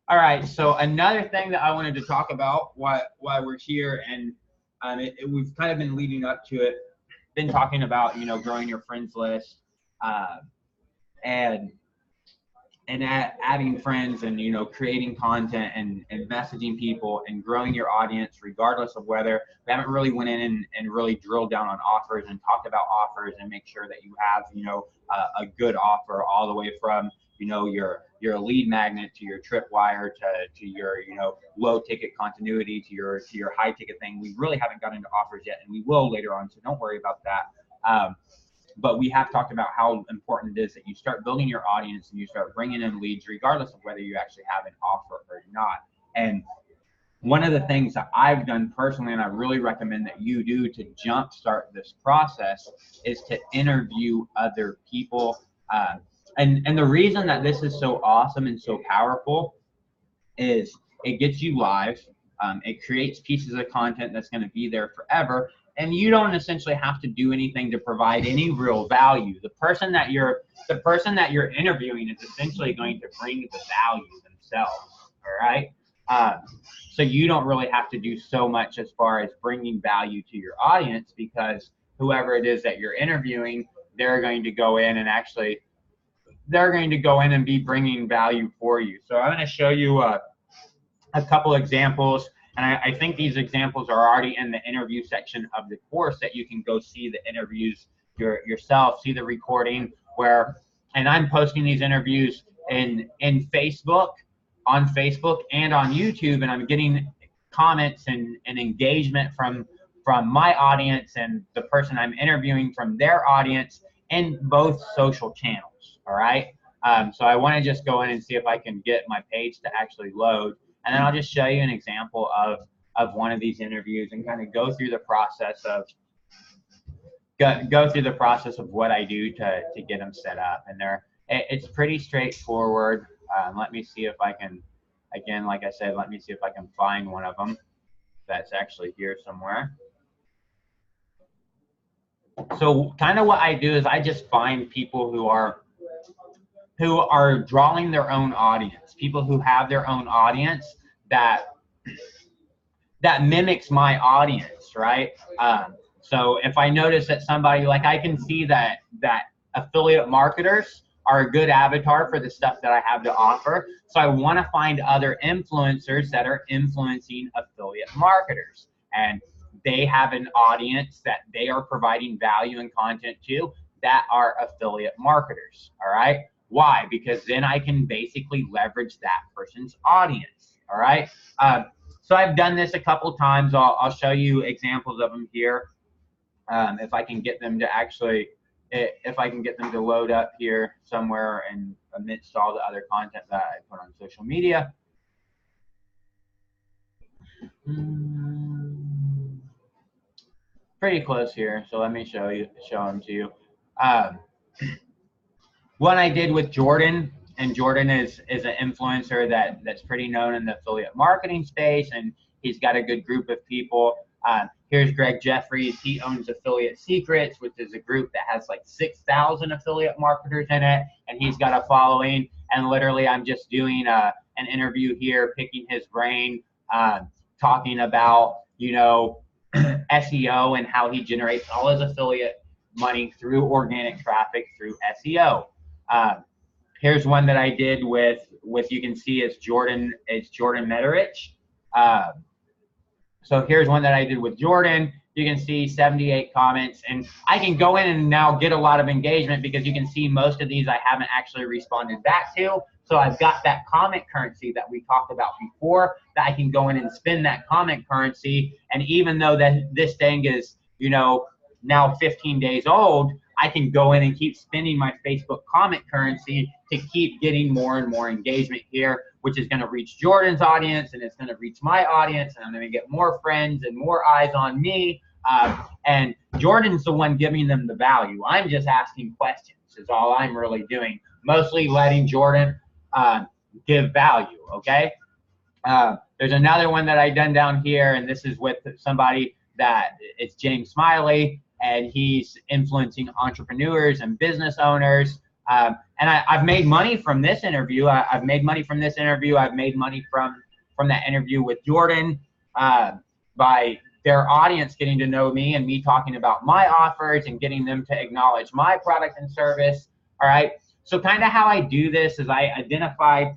All right. So another thing that I wanted to talk about why we're here, and we've kind of been leading up to it, been talking about growing your friends list, uh, and adding friends, and creating content, and messaging people and growing your audience regardless of whether we haven't really went in and really drilled down on offers and talked about offers and make sure that you have a good offer all the way from your lead magnet to your tripwire to your low ticket continuity to your high ticket thing. We really haven't gotten into offers yet, and we will later on, so don't worry about that. But we have talked about how important it is that you start building your audience and you start bringing in leads regardless of whether you actually have an offer or not. And one of the things that I've done personally, and I really recommend that you do to jumpstart this process, is to interview other people. And the reason that this is so awesome and so powerful is it gets you live. It creates pieces of content that's going to be there forever, and you don't essentially have to do anything to provide any real value. The person that you're interviewing is essentially going to bring the value themselves. All right. So you don't really have to do so much as far as bringing value to your audience, because whoever it is that you're interviewing, they're going to go in and be bringing value for you. So I'm going to show you a couple examples, and I think these examples are already in the interview section of the course, that you can go see the interviews yourself, see the recording and I'm posting these interviews in Facebook, on Facebook and on YouTube, and I'm getting comments and engagement from my audience and the person I'm interviewing from their audience in both social channels. All right. So I want to just go in and see if I can get my page to actually load, and then I'll just show you an example of one of these interviews and kind of go through the process of what I do to get them set up. And it's pretty straightforward. Let me see if I can, again, like I said, let me see if I can find one of them that's actually here somewhere. So kind of what I do is I just find people who are drawing their own audience, people who have their own audience that mimics my audience, right? So if I notice that somebody, like, I can see that affiliate marketers are a good avatar for the stuff that I have to offer. So I want to find other influencers that are influencing affiliate marketers, and they have an audience that they are providing value and content to that are affiliate marketers. All right. Why? Because then I can basically leverage that person's audience. All right. So I've done this a couple times. I'll show you examples of them here. If I can get them to load up here somewhere and amidst all the other content that I put on social media. Pretty close here, so let me show them to you. One I did with Jordan, and Jordan is an influencer that's pretty known in the affiliate marketing space, and he's got a good group of people. Here's Greg Jeffries. He owns Affiliate Secrets, which is a group that has like 6,000 affiliate marketers in it, and he's got a following. And literally, I'm just doing an interview here, picking his brain, talking about SEO and how he generates all his affiliate money through organic traffic through SEO. Here's one that I did with you can see it's Jordan Mederich. So here's one that I did with Jordan. You can see 78 comments, and I can go in and now get a lot of engagement because you can see most of these I haven't actually responded back to. So I've got that comment currency that we talked about before that I can go in and spend that comment currency. And even though that this thing is, now 15 days old, I can go in and keep spending my Facebook comment currency to keep getting more and more engagement here, which is going to reach Jordan's audience, and it's going to reach my audience, and I'm going to get more friends and more eyes on me. And Jordan's the one giving them the value. I'm just asking questions is all I'm really doing, mostly letting Jordan give value, okay? There's another one that I done down here, and this is with somebody that it's James Smiley, and he's influencing entrepreneurs and business owners And I've made money from this interview. I've made money from this interview. I've made money from that interview with Jordan, by their audience getting to know me and me talking about my offers and getting them to acknowledge my product and service. All right. So kind of how I do this is I identify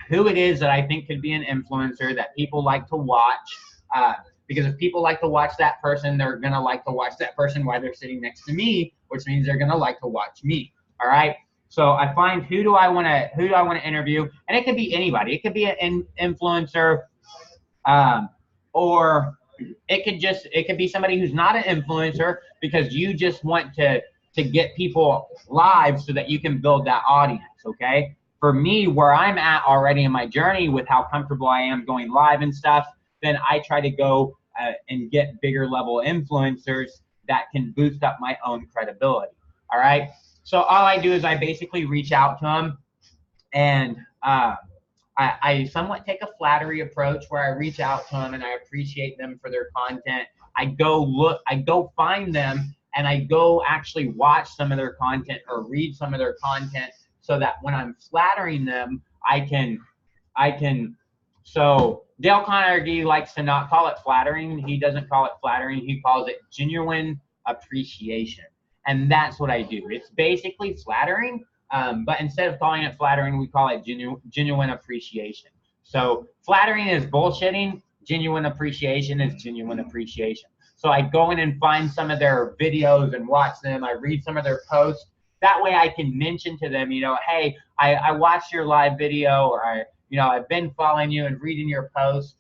who it is that I think could be an influencer that people like to watch. Because if people like to watch that person, they're going to like to watch that person while they're sitting next to me, which means they're going to like to watch me. All right. So I find who do I want to interview, and it could be anybody. It could be an influencer, or it could be somebody who's not an influencer because you just want to get people live so that you can build that audience. Okay. For me, where I'm at already in my journey with how comfortable I am going live and stuff, then I try to go and get bigger level influencers that can boost up my own credibility. All right. So all I do is I basically reach out to them, and I somewhat take a flattery approach where I reach out to them and I appreciate them for their content. I go find them and I go actually watch some of their content or read some of their content so that when I'm flattering them, I can. So Dale Carnegie likes to not call it flattering. He doesn't call it flattering. He calls it genuine appreciation. And that's what I do. It's basically flattering, but instead of calling it flattering, we call it genuine appreciation. So flattering is bullshitting. Genuine appreciation is genuine appreciation. So I go in and find some of their videos and watch them. I read some of their posts. That way I can mention to them, hey, I watched your live video, or I've been following you and reading your posts.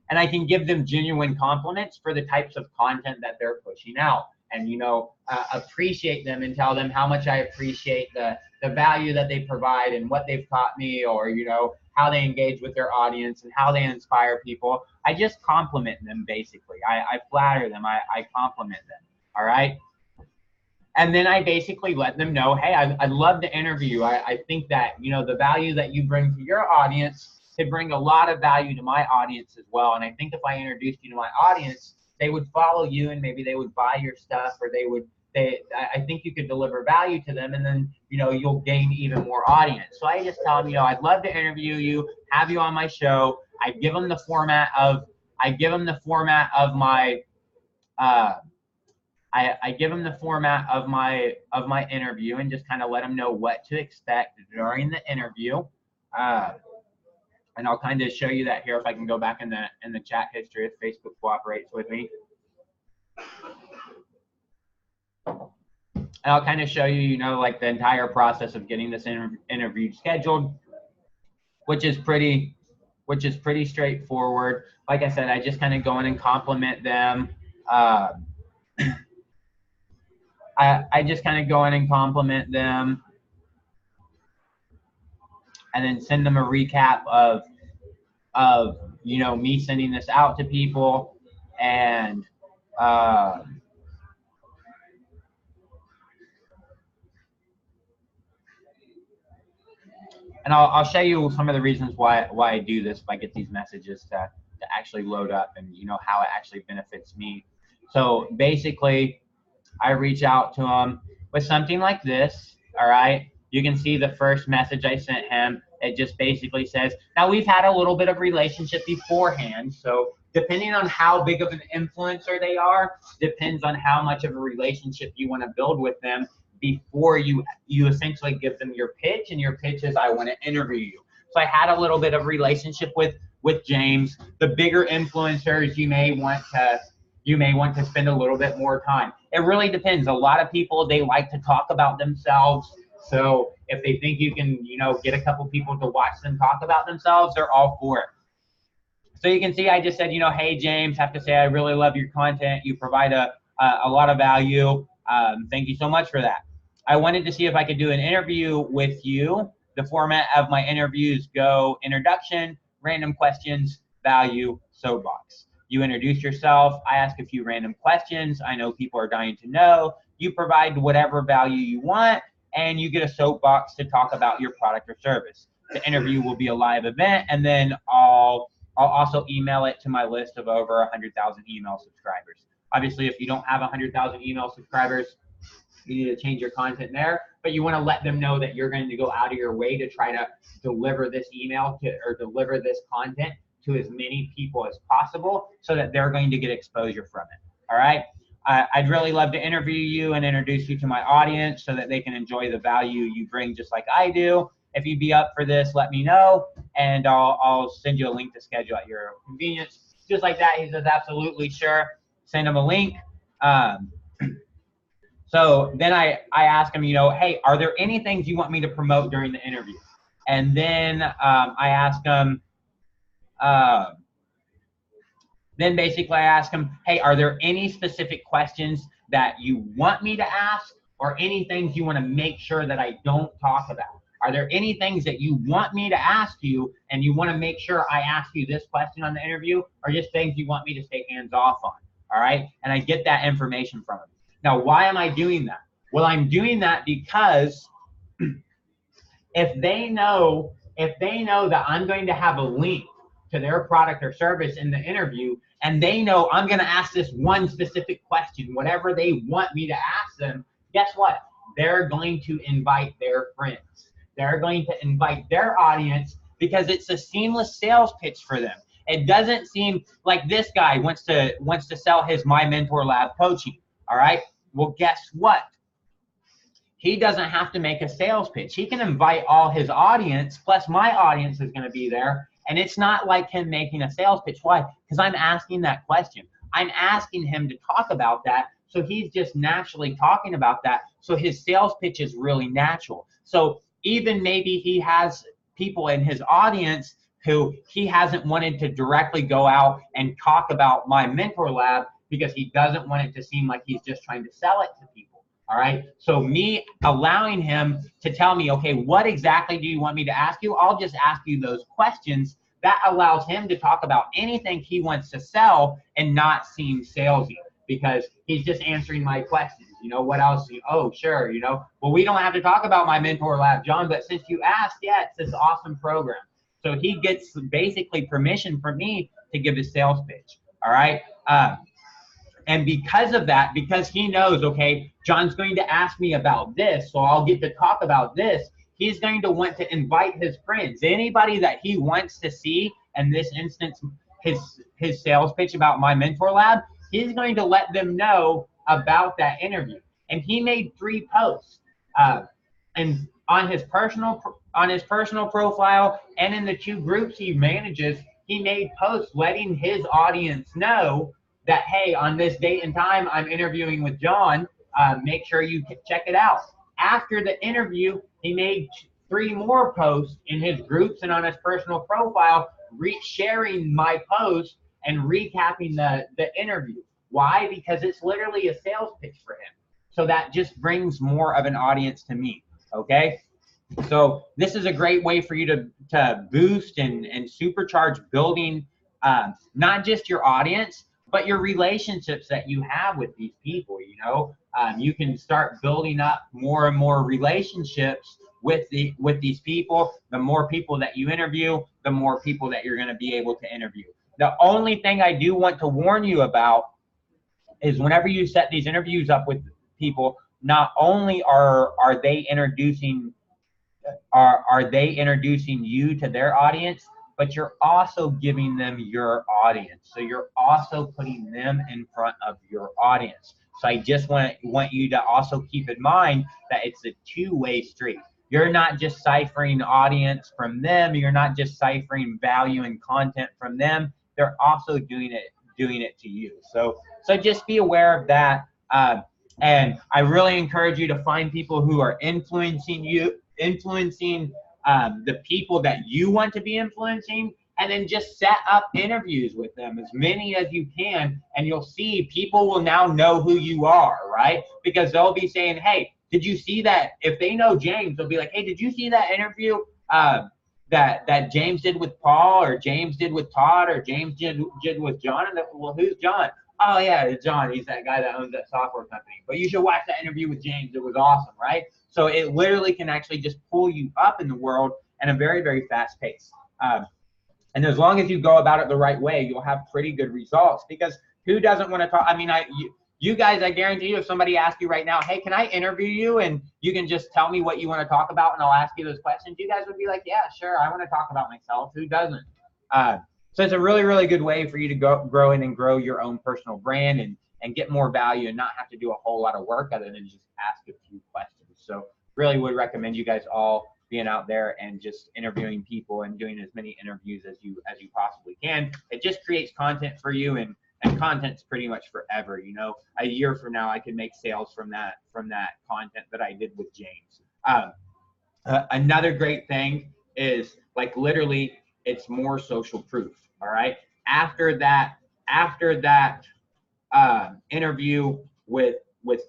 And I can give them genuine compliments for the types of content that they're pushing out. And appreciate them and tell them how much I appreciate the value that they provide and what they've taught me, or how they engage with their audience and how they inspire people. I just compliment them, basically. I flatter them. I compliment them. All right. And then I basically let them know, hey, I'd love to interview you. I think that the value that you bring to your audience could bring a lot of value to my audience as well. And I think if I introduced you to my audience, they would follow you and maybe they would buy your stuff, or I think you could deliver value to them, and then you'll gain even more audience. So I just tell them, I'd love to interview you, have you on my show. I give them the format of my I give them the format of my interview, and just kind of let them know what to expect during the interview. And I'll kind of show you that here if I can go back in the chat history if Facebook cooperates with me. And I'll kind of show you, like the entire process of getting this interview scheduled, which is pretty straightforward. Like I said, I just kind of go in and compliment them. I just kind of go in and compliment them, and then send them a recap of me sending this out to people, and I'll show you some of the reasons why I do this, if I get these messages to actually load up, and how it actually benefits me. So basically, I reach out to him with something like this. All right. You can see the first message I sent him. It just basically says, now we've had a little bit of relationship beforehand. So depending on how big of an influencer they are, depends on how much of a relationship you want to build with them before you essentially give them your pitch. And your pitch is, I want to interview you. So I had a little bit of relationship with James. The bigger influencers, you may want to spend a little bit more time. It really depends. A lot of people, they like to talk about themselves. So if they think you can, get a couple people to watch them talk about themselves, they're all for it. So you can see I just said, hey, James, have to say I really love your content. You provide a lot of value. Thank you so much for that. I wanted to see if I could do an interview with you. The format of my interviews go introduction, random questions, value, soapbox. You introduce yourself. I ask a few random questions. I know people are dying to know. You provide whatever value you want, and you get a soapbox to talk about your product or service. The interview will be a live event, and then I'll also email it to my list of over 100,000 email subscribers. Obviously, if you don't have 100,000 email subscribers, You need to change your content there, but you want to let them know that you're going to go out of your way to try to deliver this email to, or deliver this content to as many people as possible so that they're going to get exposure from it. All right. I'd really love to interview you and introduce you to my audience so that they can enjoy the value you bring just like I do. If you'd be up for this, let me know, and I'll send you a link to schedule at your convenience. Just like that, he says, absolutely, sure. Send him a link. So then I ask him, you know, hey, are there any things you want me to promote during the interview? And then I ask him, then basically I ask him, hey, are there any specific questions that you want me to ask, or any things you want to make sure that I don't talk about? Are there any things that you want me to ask you and you want to make sure I ask you this question on the interview, or just things you want me to stay hands off on? All right. And I get that information from him. Now, why am I doing that? Well, I'm doing that because if they know that I'm going to have a link to their product or service in the interview, and they know I'm going to ask this one specific question, whatever they want me to ask them, guess what? They're going to invite their friends. They're going to invite their audience because it's a seamless sales pitch for them. It doesn't seem like this guy wants to sell his My Mentor Lab coaching. All right. Well, guess what? He doesn't have to make a sales pitch. He can invite all his audience, plus my audience is going to be there. And it's not like him making a sales pitch. Why? Because I'm asking that question. I'm asking him to talk about that. So he's just naturally talking about that. So his sales pitch is really natural. So even maybe he has people in his audience who he hasn't wanted to directly go out and talk about My Mentor Lab because he doesn't want it to seem like he's just trying to sell it to people. All right. So me allowing him to tell me, okay, what exactly do you want me to ask you? I'll just ask you those questions. That allows him to talk about anything he wants to sell and not seem salesy because he's just answering my questions. You know, what else? Oh, sure. You know, well, we don't have to talk about My Mentor Lab, John, but since you asked, yeah, it's this awesome program. So he gets basically permission from me to give his sales pitch. All right. And because of that, because he knows, okay, John's going to ask me about this, so I'll get to talk about this, he's going to want to invite his friends. Anybody that he wants to see, in this instance, his sales pitch about My Mentor Lab, he's going to let them know about that interview. And he made 3 posts. And on his personal profile and in the 2 groups he manages, he made posts letting his audience know that, hey, on this date and time, I'm interviewing with John. Make sure you check it out. After the interview, he made 3 more posts in his groups and on his personal profile, sharing my post and recapping the interview. Why? Because it's literally a sales pitch for him. So that just brings more of an audience to me. Okay. So this is a great way for you to boost and supercharge building not just your audience, but your relationships that you have with these people. You know, you can start building up more and more relationships with these people. The more people that you interview, the more people that you're going to be able to interview. The only thing I do want to warn you about is whenever you set these interviews up with people, not only are they introducing you to their audience, but you're also giving them your audience. So you're also putting them in front of your audience. So I just want you to also keep in mind that it's a 2-way street. You're not just ciphering audience from them. You're not just ciphering value and content from them. They're also doing it to you. So just be aware of that. And I really encourage you to find people who are influencing the people that you want to be influencing, and then just set up interviews with them, as many as you can, and you'll see people will now know who you are, right? Because they'll be saying, hey, did you see that? If they know James, they'll be like, hey, did you see that interview that James did with Paul, or James did with Todd, or James did with John? And well, who's John? Oh yeah, it's John. He's that guy that owns that software company. But you should watch that interview with James. It was awesome, right? So it literally can actually just pull you up in the world at a very, very fast pace. And as long as you go about it the right way, you'll have pretty good results, because who doesn't want to talk? I mean, You guys, I guarantee you, if somebody asks you right now, hey, can I interview you? And you can just tell me what you want to talk about and I'll ask you those questions. You guys would be like, yeah, sure. I want to talk about myself. Who doesn't? So it's a really, really good way for you to grow in and grow your own personal brand and get more value and not have to do a whole lot of work other than just ask a few questions. So really would recommend you guys all being out there and just interviewing people and doing as many interviews as you possibly can. It just creates content for you, and content's pretty much forever. You know, a year from now I could make sales from that content that I did with James. Another great thing is, like, literally it's more social proof. All right, after that interview with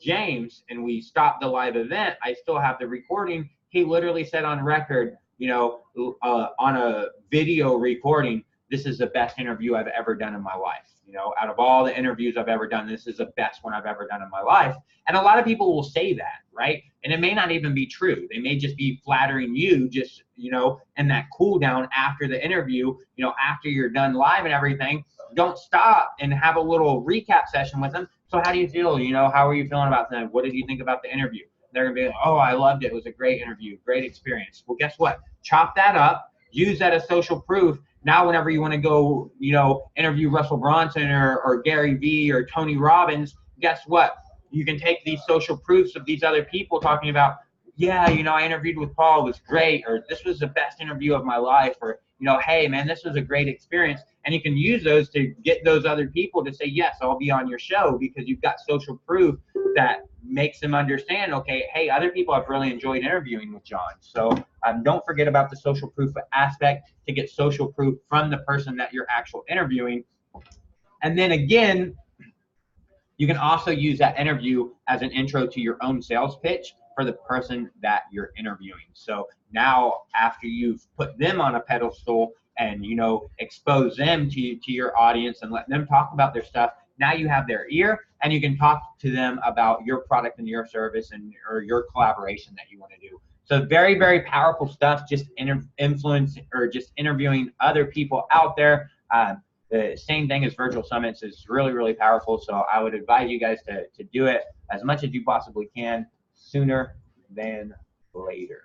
James and we stopped the live event, I still have the recording. He literally said on record, you know, on a video recording, this is the best interview I've ever done in my life. You know, out of all the interviews I've ever done, this is the best one I've ever done in my life. And a lot of people will say that, right? And it may not even be true. They may just be flattering you, just, you know, and that cool down after the interview, you know, after you're done live and everything. Don't stop and have a little recap session with them. So how do you feel? You know, how are you feeling about them? What did you think about the interview? They're gonna be like, oh, I loved it. It was a great interview, great experience. Well, guess what? Chop that up, use that as social proof. Now, whenever you want to go, you know, interview Russell Brunson or Gary Vee or Tony Robbins, guess what? You can take these social proofs of these other people talking about, yeah, you know, I interviewed with Paul, it was great, or this was the best interview of my life, or, you know, hey, man, this was a great experience. And you can use those to get those other people to say, yes, I'll be on your show, because you've got social proof that makes them understand, okay, hey, other people have really enjoyed interviewing with John. So don't forget about the social proof aspect to get social proof from the person that you're actually interviewing. And then again, you can also use that interview as an intro to your own sales pitch for the person that you're interviewing. So now, after you've put them on a pedestal and, you know, expose them to your audience and let them talk about their stuff, now you have their ear and you can talk to them about your product and your service or your collaboration that you want to do. So very, very powerful stuff, just influence or just interviewing other people out there. The same thing as virtual summits is really, really powerful. So I would advise you guys to do it as much as you possibly can, sooner than later.